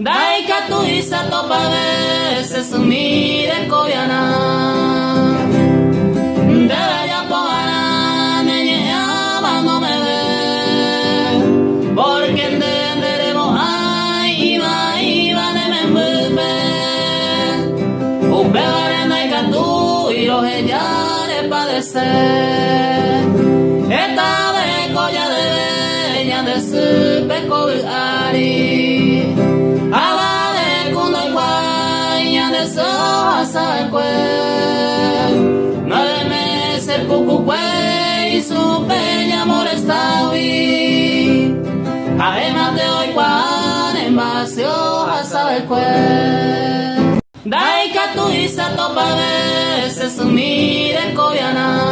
Dai katu isa topa veces sumire koyana. Debe ya pogana me lleva no me ve. Porque entenderemos ay iba de me envuelve. Upegaré dai katu y los ellare padecer. Esta vez coya de bella de su peco ari. Nueve meses el cucucue y su peña molestawi. Además de hoy cuan en vacío a saber cue. Dai katu isa topa veces mire koyana.